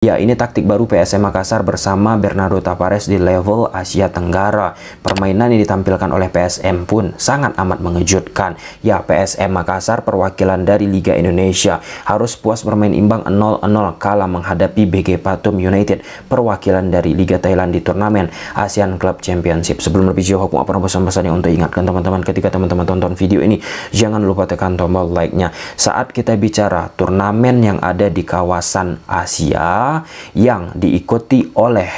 Ya, ini taktik baru PSM Makassar bersama Bernardo Tavares di level Asia Tenggara. Permainan yang ditampilkan oleh PSM pun sangat amat mengejutkan. Ya, PSM Makassar perwakilan dari Liga Indonesia harus puas bermain imbang 0-0 kala menghadapi BG Pathum United, perwakilan dari Liga Thailand di turnamen ASEAN Club Championship. Sebelum lebih jauh, aku pernah pesan-pesannya untuk ingatkan teman-teman, ketika teman-teman tonton video ini, jangan lupa tekan tombol like-nya. Saat kita bicara turnamen yang ada di kawasan Asia yang diikuti oleh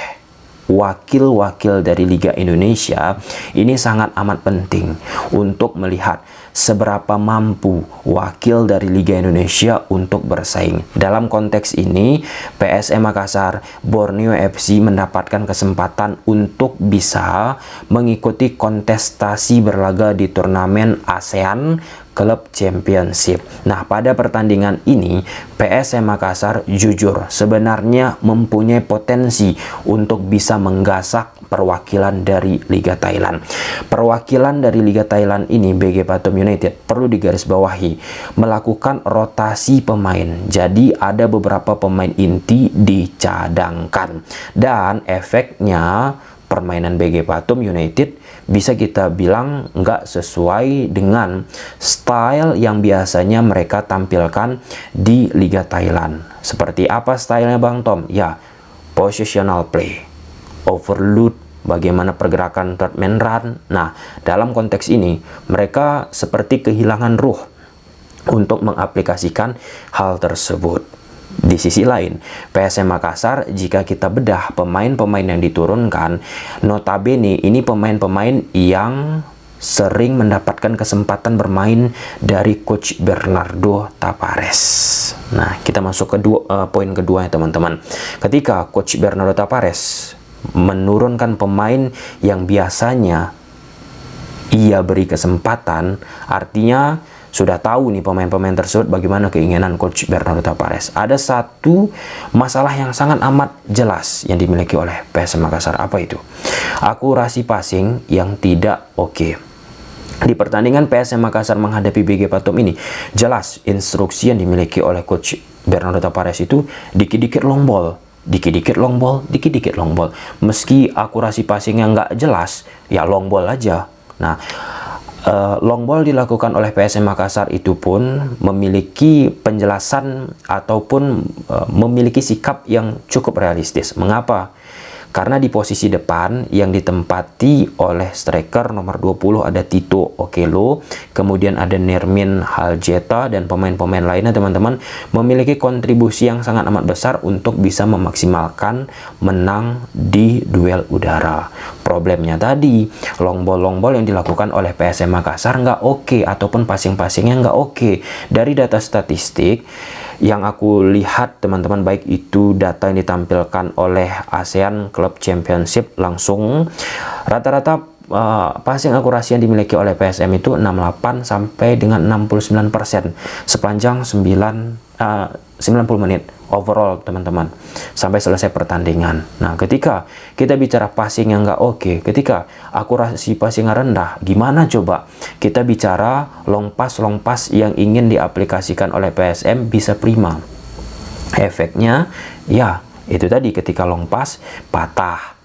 wakil-wakil dari Liga Indonesia, ini sangat amat penting untuk melihat seberapa mampu wakil dari Liga Indonesia untuk bersaing. Dalam konteks ini, PSM Makassar, Borneo FC mendapatkan kesempatan untuk bisa mengikuti kontestasi berlaga di turnamen ASEAN Club Championship. Nah, pada pertandingan ini PSM Makassar jujur sebenarnya mempunyai potensi untuk bisa menggasak perwakilan dari Liga Thailand. Perwakilan dari Liga Thailand ini, BG Pathum United, perlu digarisbawahi melakukan rotasi pemain. Jadi ada beberapa pemain inti dicadangkan, dan efeknya permainan BG Pathum United bisa kita bilang nggak sesuai dengan style yang biasanya mereka tampilkan di Liga Thailand. Seperti apa stylenya Bang Tom? Ya, positional play, overload, bagaimana pergerakan third man run. Nah, dalam konteks ini mereka seperti kehilangan ruh untuk mengaplikasikan hal tersebut. Di sisi lain, PSM Makassar, jika kita bedah pemain-pemain yang diturunkan, notabene ini pemain-pemain yang sering mendapatkan kesempatan bermain dari Coach Bernardo Tavares. Nah, kita masuk ke poin kedua ya teman-teman. Ketika Coach Bernardo Tavares menurunkan pemain yang biasanya ia beri kesempatan, artinya sudah tahu nih pemain-pemain tersebut bagaimana keinginan Coach Bernardo Tavares. Ada satu masalah yang sangat amat jelas yang dimiliki oleh PSM Makassar. Apa itu? Akurasi passing yang tidak oke. Di pertandingan PSM Makassar menghadapi BG Pathum ini, jelas instruksi yang dimiliki oleh Coach Bernardo Tavares itu dikit-dikit long ball, dikit-dikit long ball, dikit-dikit long ball. Meski akurasi passingnya nggak jelas, ya long ball aja. Nah, long ball dilakukan oleh PSM Makassar itu pun memiliki penjelasan ataupun memiliki sikap yang cukup realistis. Mengapa? Karena di posisi depan yang ditempati oleh striker nomor 20 ada Tito Okello, kemudian ada Nermin Haljeta, dan pemain-pemain lainnya teman-teman memiliki kontribusi yang sangat amat besar untuk bisa memaksimalkan menang di duel udara. Problemnya tadi, long ball yang dilakukan oleh PSM Makassar nggak oke, ataupun passing-passingnya nggak oke. Dari data statistik yang aku lihat teman-teman, baik itu data yang ditampilkan oleh ASEAN Club Championship, langsung rata-rata passing akurasi yang dimiliki oleh PSM itu 68 sampai dengan 69% sepanjang 90 menit overall teman-teman, sampai selesai pertandingan. Nah, ketika kita bicara passing yang nggak oke, ketika akurasi passing rendah, gimana coba kita bicara long pass yang ingin diaplikasikan oleh PSM bisa prima? Efeknya ya itu tadi, ketika long pass patah,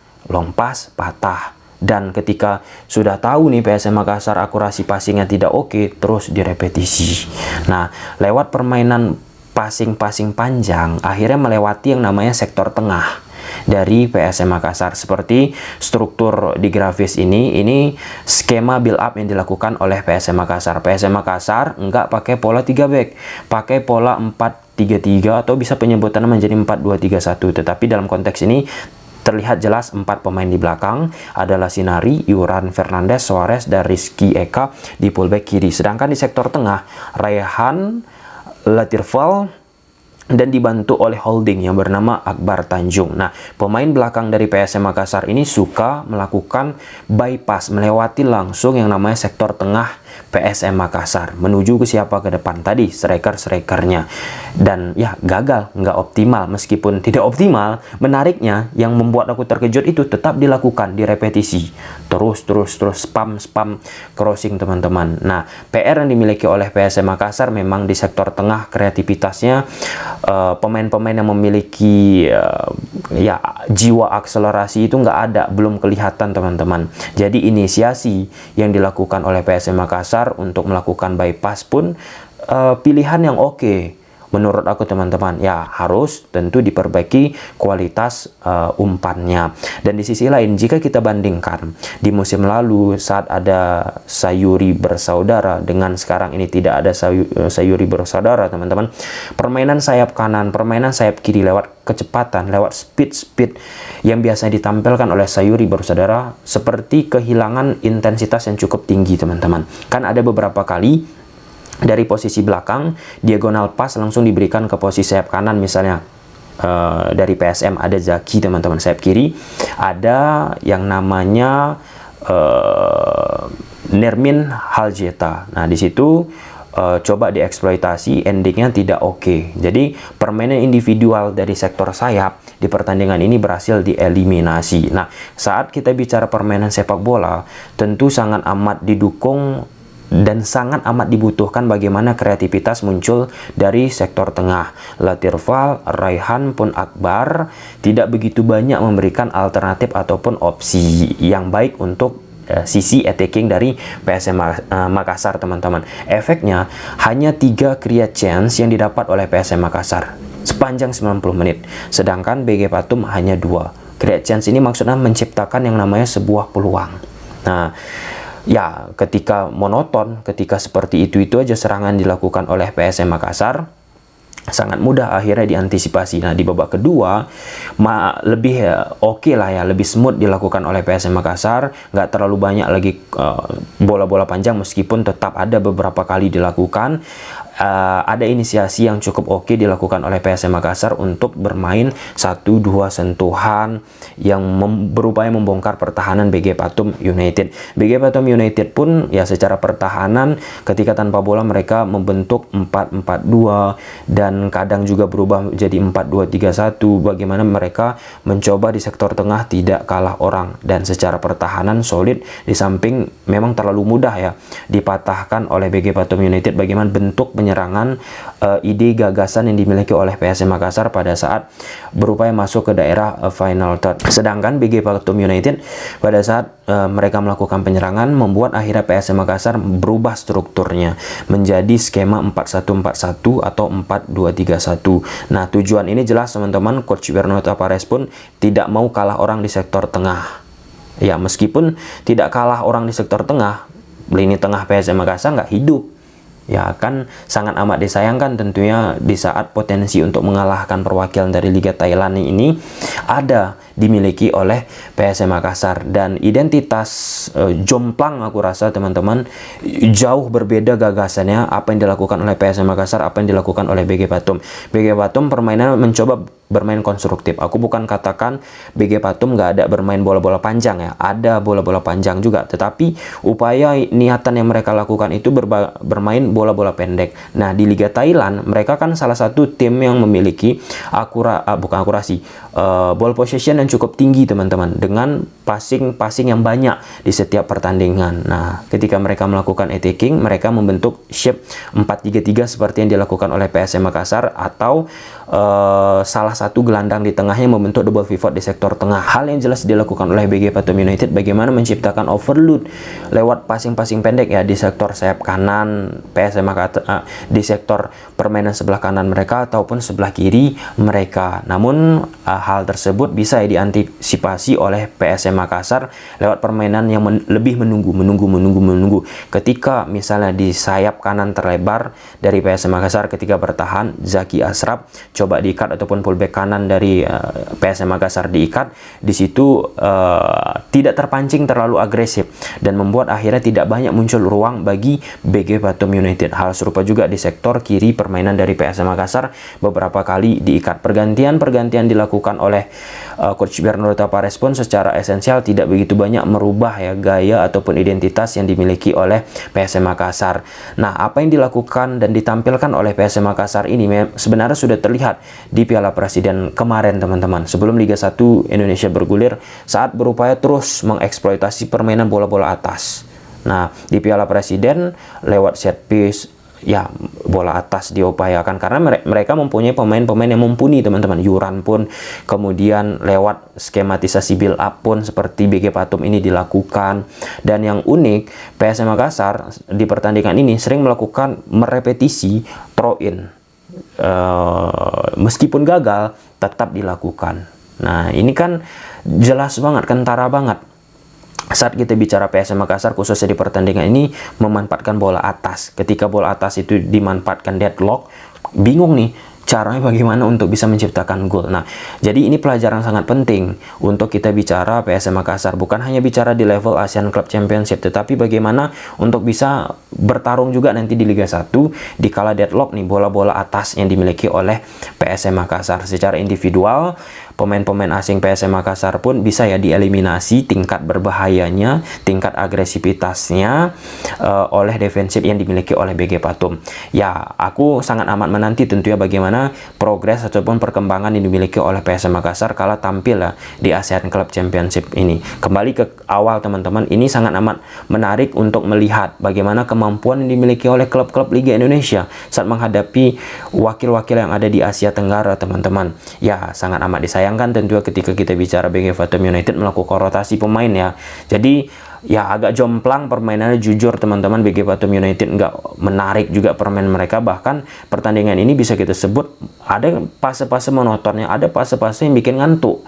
dan ketika sudah tahu nih PSM Makassar akurasi passingnya tidak oke, terus direpetisi. Nah, lewat permainan passing panjang, akhirnya melewati yang namanya sektor tengah dari PSM Makassar. Seperti struktur di grafis ini skema build up yang dilakukan oleh PSM Makassar. PSM Makassar nggak pakai pola 3 back, pakai pola 4-3-3 atau bisa penyebutannya menjadi 4-2-3-1. Tetapi dalam konteks ini terlihat jelas 4 pemain di belakang adalah Sinari, Yuran Fernandes, Suarez, dan Rizky Eka di fullback kiri. Sedangkan di sektor tengah, Raihan, Latirval, dan dibantu oleh holding yang bernama Akbar Tanjung. Nah, pemain belakang dari PSM Makassar ini suka melakukan bypass, melewati langsung yang namanya sektor tengah PSM Makassar menuju ke siapa ke depan tadi, striker-strikernya. Dan ya gagal, nggak optimal. Meskipun tidak optimal, menariknya yang membuat aku terkejut itu tetap dilakukan, direpetisi. Terus spam crossing teman-teman. Nah, PR yang dimiliki oleh PSM Makassar memang di sektor tengah kreativitasnya, pemain-pemain yang memiliki ya jiwa akselerasi itu nggak ada, belum kelihatan teman-teman. Jadi inisiasi yang dilakukan oleh PSM Makassar untuk melakukan bypass pun pilihan yang oke. Menurut aku teman-teman, ya harus tentu diperbaiki kualitas umpannya. Dan di sisi lain, jika kita bandingkan di musim lalu saat ada Sayuri Bersaudara dengan sekarang ini tidak ada Sayuri Bersaudara teman-teman, permainan sayap kanan, permainan sayap kiri lewat kecepatan, lewat speed yang biasanya ditampilkan oleh Sayuri Bersaudara seperti kehilangan intensitas yang cukup tinggi teman-teman. Kan ada beberapa kali dari posisi belakang, diagonal pas langsung diberikan ke posisi sayap kanan, misalnya dari PSM ada Zaki teman-teman, sayap kiri ada yang namanya Nermin Haljeta. Nah di situ coba dieksploitasi, endingnya tidak oke. Jadi permainan individual dari sektor sayap di pertandingan ini berhasil dieliminasi. Nah, saat kita bicara permainan sepak bola, tentu sangat amat didukung dan sangat amat dibutuhkan bagaimana kreativitas muncul dari sektor tengah. Latirval, Raihan pun Akbar tidak begitu banyak memberikan alternatif ataupun opsi yang baik untuk sisi attacking dari PSM Makassar teman-teman. Efeknya hanya 3 create chance yang didapat oleh PSM Makassar sepanjang 90 menit, sedangkan BG Patum hanya 2 create chance. Ini maksudnya menciptakan yang namanya sebuah peluang. Nah ya, ketika monoton, ketika seperti itu aja serangan dilakukan oleh PSM Makassar, sangat mudah akhirnya diantisipasi. Nah, di babak kedua lebih oke lah ya, lebih smooth dilakukan oleh PSM Makassar, nggak terlalu banyak lagi bola-bola panjang meskipun tetap ada beberapa kali dilakukan. Ada inisiasi yang cukup oke dilakukan oleh PSM Makassar untuk bermain 1-2 sentuhan yang berupaya membongkar pertahanan BG Patum United. BG Patum United pun ya secara pertahanan ketika tanpa bola mereka membentuk 4-4-2 dan kadang juga berubah menjadi 4-2-3-1. Bagaimana mereka mencoba di sektor tengah tidak kalah orang, dan secara pertahanan solid, di samping memang terlalu mudah ya dipatahkan oleh BG Patum United. Bagaimana bentuk penyerangan, ide gagasan yang dimiliki oleh PSM Makassar pada saat berupaya masuk ke daerah final third. Sedangkan BG Patum United pada saat mereka melakukan penyerangan membuat akhirnya PSM Makassar berubah strukturnya menjadi skema 4-1-4-1 atau 4-2-3-1. Nah, tujuan ini jelas teman-teman, Coach Bernardo Tavares pun tidak mau kalah orang di sektor tengah. Ya, meskipun tidak kalah orang di sektor tengah, lini tengah PSM Makassar nggak hidup. Ya kan sangat amat disayangkan tentunya di saat potensi untuk mengalahkan perwakilan dari Liga Thailand ini ada dimiliki oleh PSM Makassar, dan identitas jomplang aku rasa teman-teman jauh berbeda gagasannya apa yang dilakukan oleh PSM Makassar, apa yang dilakukan oleh BG Patum. BG Patum permainan mencoba bermain konstruktif. Aku bukan katakan BG Patum nggak ada bermain bola-bola panjang ya, ada bola-bola panjang juga, tetapi upaya niatan yang mereka lakukan itu bermain bola-bola pendek. Nah, di Liga Thailand mereka kan salah satu tim yang memiliki ball possession yang cukup tinggi teman-teman, dengan passing yang banyak di setiap pertandingan. Nah, ketika mereka melakukan attacking, mereka membentuk shape 4-3-3 seperti yang dilakukan oleh PSM Makassar, atau salah satu gelandang di tengahnya membentuk double pivot di sektor tengah. Hal yang jelas dilakukan oleh BG Patum United bagaimana menciptakan overload lewat passing-passing pendek ya di sektor sayap kanan PSM Makassar, di sektor permainan sebelah kanan mereka ataupun sebelah kiri mereka. Namun hal tersebut bisa diantisipasi oleh PSM Makassar lewat permainan yang lebih menunggu. Ketika misalnya di sayap kanan terlebar dari PSM Makassar ketika bertahan, Zaki Ashraf coba diikat ataupun fullback kanan dari PSM Makassar diikat, di situ tidak terpancing terlalu agresif dan membuat akhirnya tidak banyak muncul ruang bagi BG Patum United. Hal serupa juga di sektor kiri permainan dari PSM Makassar, beberapa kali diikat. Pergantian dilakukan oleh Coach Bernardo Tavares pun secara esensial tidak begitu banyak merubah ya gaya ataupun identitas yang dimiliki oleh PSM Makassar. Nah, apa yang dilakukan dan ditampilkan oleh PSM Makassar ini sebenarnya sudah terlihat di Piala Presiden kemarin, teman-teman. Sebelum Liga 1 Indonesia bergulir, saat berupaya terus mengeksploitasi permainan bola-bola atas. Nah, di Piala Presiden lewat set piece, ya bola atas diupayakan karena mereka mempunyai pemain-pemain yang mumpuni, teman-teman. Yuran pun, kemudian lewat skematisasi build up pun seperti BG Patum ini dilakukan. Dan yang unik, PSM Makassar di pertandingan ini sering melakukan merepetisi throw in, meskipun gagal tetap dilakukan. Nah, ini kan jelas banget, kentara banget saat kita bicara PSM Makassar khususnya di pertandingan ini memanfaatkan bola atas. Ketika bola atas itu dimanfaatkan deadlock, bingung nih caranya bagaimana untuk bisa menciptakan gol. Nah, jadi ini pelajaran sangat penting untuk kita bicara PSM Makassar. Bukan hanya bicara di level Asian Club Championship, tetapi bagaimana untuk bisa bertarung juga nanti di Liga 1 di kala deadlock nih, bola-bola atas yang dimiliki oleh PSM Makassar. Secara individual, pemain-pemain asing PSM Makassar pun bisa ya dieliminasi tingkat berbahayanya, tingkat agresivitasnya oleh defensif yang dimiliki oleh BG Patum. Ya, aku sangat amat menanti tentunya bagaimana progres ataupun perkembangan yang dimiliki oleh PSM Makassar kala tampil ya di Asian Club Championship ini. Kembali ke awal, teman-teman, ini sangat amat menarik untuk melihat bagaimana kemampuan yang dimiliki oleh klub-klub Liga Indonesia saat menghadapi wakil-wakil yang ada di Asia Tenggara, teman-teman. Ya, sangat amat disayangkan tentunya ketika kita bicara BG Patum United melakukan rotasi pemain ya. Jadi ya agak jomplang permainannya, jujur teman-teman. BG Patum United nggak menarik juga permainan mereka. Bahkan pertandingan ini bisa kita sebut ada fase-fase monotonnya, ada fase-fase yang bikin ngantuk.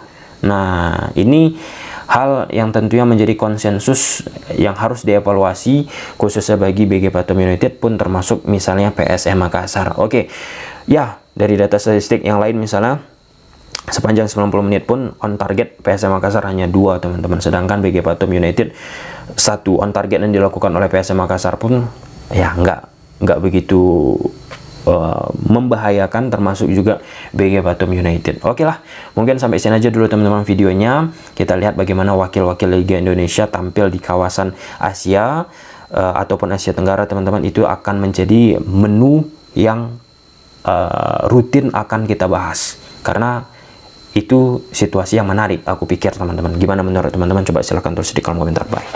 Nah, ini hal yang tentunya menjadi konsensus yang harus dievaluasi khususnya bagi BG Patum United pun termasuk misalnya PSM Makassar. Oke, ya dari data statistik yang lain misalnya sepanjang 90 menit pun on target PSM Makassar hanya 2, teman-teman. Sedangkan BG Patum United 1 on target yang dilakukan oleh PSM Makassar pun ya nggak begitu membahayakan, termasuk juga BG Patum United. Oke lah, mungkin sampai sini aja dulu teman-teman videonya. Kita lihat bagaimana wakil-wakil Liga Indonesia tampil di kawasan Asia ataupun Asia Tenggara, teman-teman. Itu akan menjadi menu yang rutin akan kita bahas karena itu situasi yang menarik, aku pikir, teman-teman. Gimana menurut teman-teman? Coba silahkan tulis di kolom komentar. Bye.